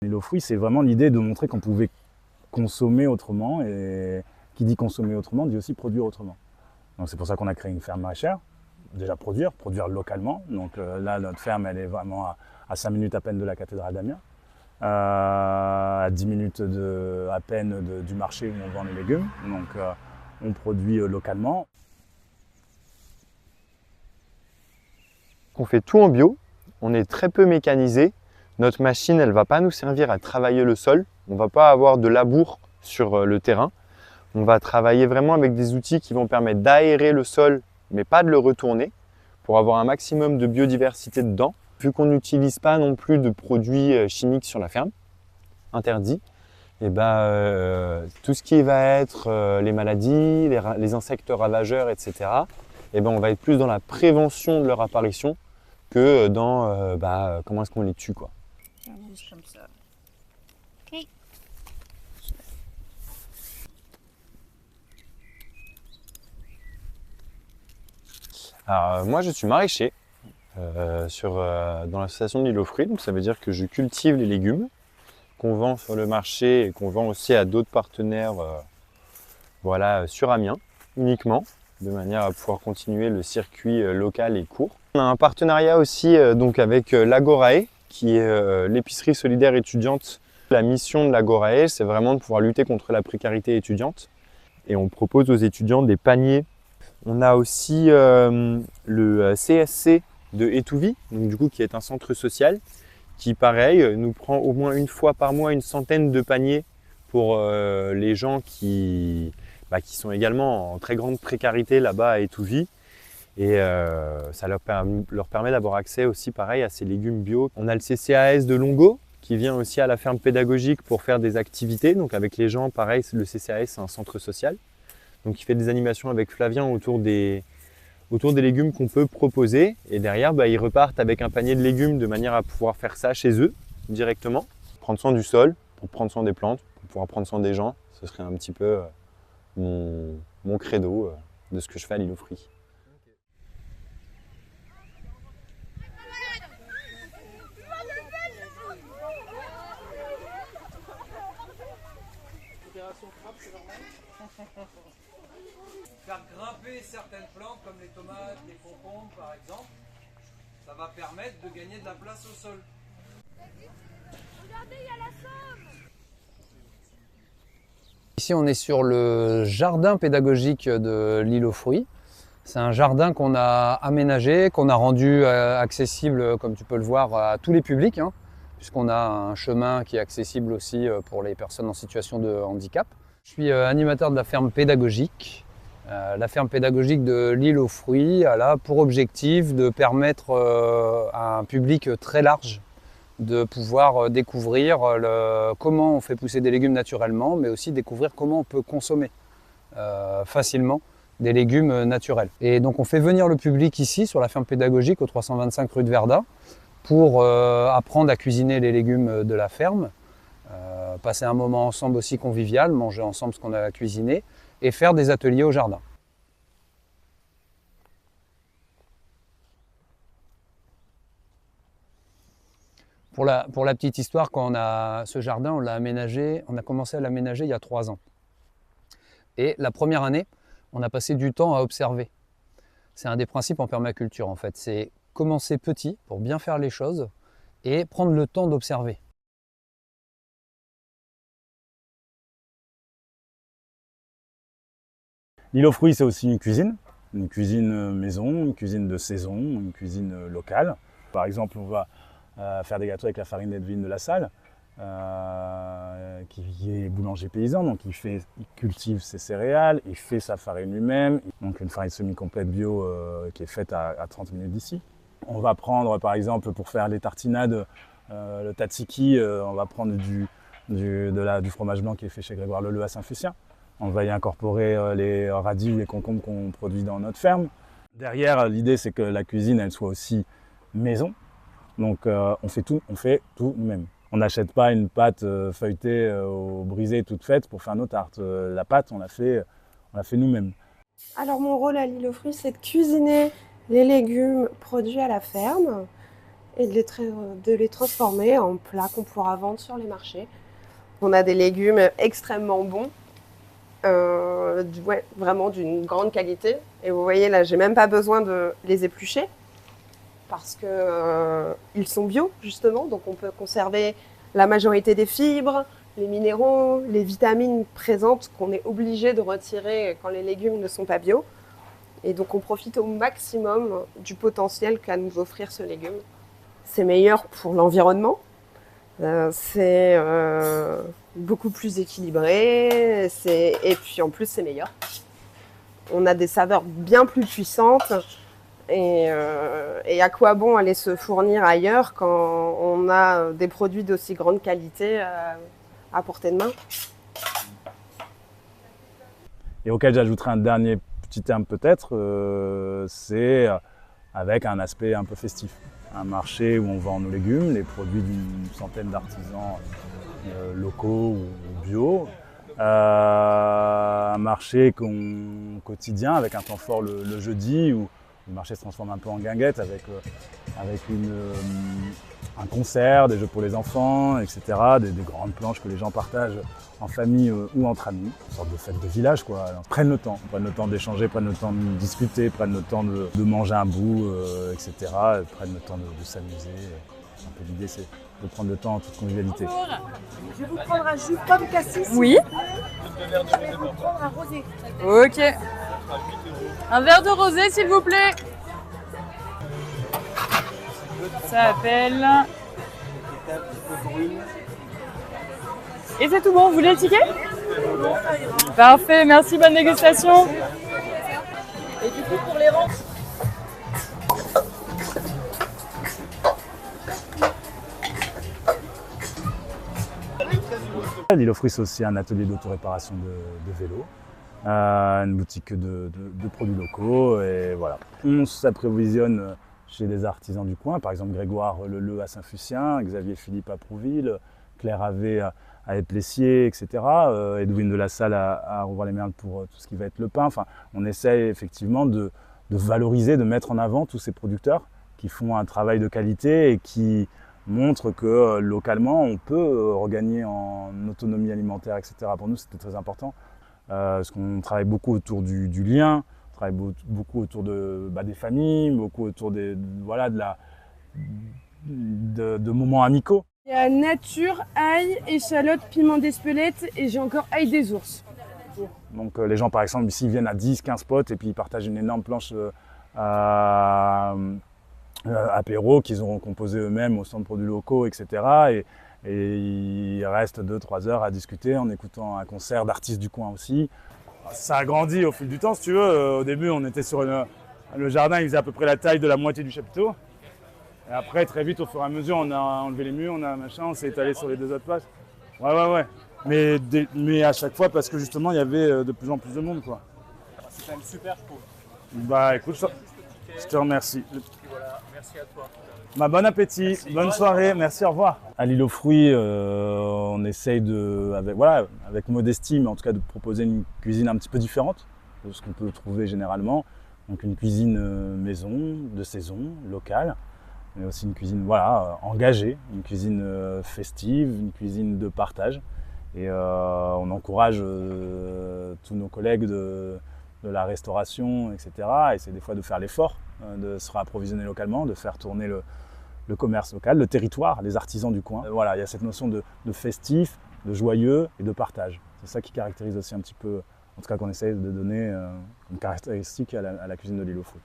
L'île aux fruits, c'est vraiment l'idée de montrer qu'on pouvait consommer autrement, et qui dit consommer autrement dit aussi produire autrement. Donc c'est pour ça qu'on a créé une ferme maraîchère. Déjà produire localement. Donc là, notre ferme, elle est vraiment à 5 minutes à peine de la cathédrale d'Amiens, à 10 minutes à peine du marché où on vend les légumes. Donc on produit localement. On fait tout en bio, on est très peu mécanisé. Notre machine, elle ne va pas nous servir à travailler le sol. On ne va pas avoir de labour sur le terrain. On va travailler vraiment avec des outils qui vont permettre d'aérer le sol, mais pas de le retourner, pour avoir un maximum de biodiversité dedans. Vu qu'on n'utilise pas non plus de produits chimiques sur la ferme, interdits, et tout ce qui va être les maladies, les insectes ravageurs, etc., on va être plus dans la prévention de leur apparition que dans comment est-ce qu'on les tue, quoi. Juste comme ça. Ok. Alors, moi, je suis maraîcher dans l'association de l'île aux fruits. Donc, ça veut dire que je cultive les légumes qu'on vend sur le marché et qu'on vend aussi à d'autres partenaires sur Amiens uniquement, de manière à pouvoir continuer le circuit local et court. On a un partenariat aussi avec l'Agorae, qui est l'épicerie solidaire étudiante. La mission de l'Agorae, c'est vraiment de pouvoir lutter contre la précarité étudiante. Et on propose aux étudiants des paniers. On a aussi le CSC de Étouvie, donc du coup qui est un centre social, qui pareil nous prend au moins une fois par mois une centaine de paniers pour les gens qui sont également en très grande précarité là-bas à Étouvie. Et ça leur permet d'avoir accès aussi pareil à ces légumes bio. On a le CCAS de Longo qui vient aussi à la ferme pédagogique pour faire des activités. Donc avec les gens, pareil, le CCAS c'est un centre social. Donc il fait des animations avec Flavien autour des légumes qu'on peut proposer. Et derrière, ils repartent avec un panier de légumes de manière à pouvoir faire ça chez eux directement. Prendre soin du sol, pour prendre soin des plantes, pour pouvoir prendre soin des gens. Ce serait un petit peu mon credo de ce que je fais à l'île aux fruits. Faire grimper certaines plantes comme les tomates, les concombres par exemple, ça va permettre de gagner de la place au sol. Regardez, il y a la Somme. Ici, on est sur le jardin pédagogique de l'île aux fruits. C'est un jardin qu'on a aménagé, qu'on a rendu accessible, comme tu peux le voir, à tous les publics, puisqu'on a un chemin qui est accessible aussi pour les personnes en situation de handicap. Je suis animateur de la ferme pédagogique. La ferme pédagogique de l'île aux fruits a pour objectif de permettre à un public très large de pouvoir découvrir comment on fait pousser des légumes naturellement, mais aussi découvrir comment on peut consommer facilement des légumes naturels. Et donc on fait venir le public ici sur la ferme pédagogique au 325 rue de Verdun pour apprendre à cuisiner les légumes de la ferme, passer un moment ensemble aussi convivial, manger ensemble ce qu'on a cuisiné et faire des ateliers au jardin. Pour la petite histoire, quand ce jardin, on a commencé à l'aménager il y a 3 ans. Et la première année, on a passé du temps à observer. C'est un des principes en permaculture en fait, c'est commencer petit pour bien faire les choses et prendre le temps d'observer. L'île aux fruits, c'est aussi une cuisine maison, une cuisine de saison, une cuisine locale. Par exemple, on va faire des gâteaux avec la farine d'Edwin de la Salle, qui est boulanger paysan, donc il cultive ses céréales, il fait sa farine lui-même, donc une farine semi-complète bio qui est faite à 30 minutes d'ici. On va prendre par exemple pour faire les tartinades, le tzatziki, on va prendre du fromage blanc qui est fait chez Grégoire Leleu à Saint-Fucien. On va y incorporer les radis ou les concombres qu'on produit dans notre ferme. Derrière, l'idée c'est que la cuisine elle soit aussi maison. Donc on fait tout nous-mêmes. On n'achète pas une pâte feuilletée ou brisée toute faite pour faire nos tartes. La pâte, on l'a fait nous-mêmes. Alors mon rôle à l'île aux fruits, c'est de cuisiner les légumes produits à la ferme et de les transformer en plats qu'on pourra vendre sur les marchés. On a des légumes extrêmement bons, vraiment d'une grande qualité. Et vous voyez là, j'ai même pas besoin de les éplucher parce que ils sont bio justement, donc on peut conserver la majorité des fibres, les minéraux, les vitamines présentes qu'on est obligé de retirer quand les légumes ne sont pas bio. Et donc on profite au maximum du potentiel qu'a nous offrir ce légume. C'est meilleur pour l'environnement, c'est beaucoup plus équilibré, et puis en plus c'est meilleur. On a des saveurs bien plus puissantes et à quoi bon aller se fournir ailleurs quand on a des produits d'aussi grande qualité à portée de main. Et auquel j'ajouterai un dernier petit terme peut-être, c'est avec un aspect un peu festif. Un marché où on vend nos légumes, les produits d'une centaine d'artisans locaux ou bio. Un marché quotidien avec un temps fort le jeudi où le marché se transforme un peu en guinguette avec un concert, des jeux pour les enfants, etc. Des grandes planches que les gens partagent en famille ou entre amis. Une sorte de fête de village, quoi. Alors, prennent le temps d'échanger, prennent le temps de discuter, prennent le temps de manger un bout, etc. Prennent le temps de s'amuser. Un peu l'idée, c'est de prendre le temps en toute convivialité. Je vais vous prendre un jus pomme cassis. Oui. Je vais vous prendre un rosé. Ok. Un verre de rosé, s'il vous plaît. Ça appelle. Et c'est tout bon, vous voulez le ticket? Parfait, merci, bonne dégustation. Et du coup, pour les rangs, L'île aux Fruits, c'est aussi un atelier d'autoréparation de vélos, une boutique de produits locaux, et voilà. On s'approvisionne chez des artisans du coin, par exemple Grégoire Leleu à Saint-Fucien, Xavier Philippe à Prouville, Claire Havé à Éplessier, etc. Edwin de la Salle à Rouvroy-les-Merles pour tout ce qui va être le pain. Enfin, on essaie effectivement de valoriser, de mettre en avant tous ces producteurs qui font un travail de qualité et qui montrent que localement on peut regagner en autonomie alimentaire, etc. Pour nous, c'était très important parce qu'on travaille beaucoup autour du lien. On travaille beaucoup autour des familles, beaucoup autour de moments amicaux. il y a nature, ail, échalote, piment d'Espelette et j'ai encore ail des ours. Donc les gens par exemple ici viennent à 10-15 potes et puis ils partagent une énorme planche apéro qu'ils auront composé eux-mêmes au centre de produits locaux, etc. Et ils restent 2-3 heures à discuter en écoutant un concert d'artistes du coin aussi. Ça a grandi au fil du temps, si tu veux. Au début, on était sur le jardin, il faisait à peu près la taille de la moitié du chapiteau. Et après, très vite, au fur et à mesure, on a enlevé les murs, on s'est étalé sur les 2 autres places. Ouais. Mais à chaque fois, parce que justement, il y avait de plus en plus de monde, quoi. C'est quand même super, je trouve. Bah écoute, je te remercie. Voilà, merci à toi. Bon appétit, Merci. bonne soirée, merci, au revoir. À l'île aux Fruits, on essaye avec modestie, mais en tout cas de proposer une cuisine un petit peu différente de ce qu'on peut trouver généralement. Donc une cuisine maison, de saison, locale, mais aussi une cuisine engagée, une cuisine festive, une cuisine de partage. Et on encourage tous nos collègues de la restauration, etc. Et c'est des fois de faire l'effort, de se réapprovisionner localement, de faire tourner le commerce local, le territoire, les artisans du coin. Voilà, il y a cette notion de festif, de joyeux et de partage. C'est ça qui caractérise aussi un petit peu, en tout cas qu'on essaie de donner une caractéristique à la cuisine de l'île aux Fruits.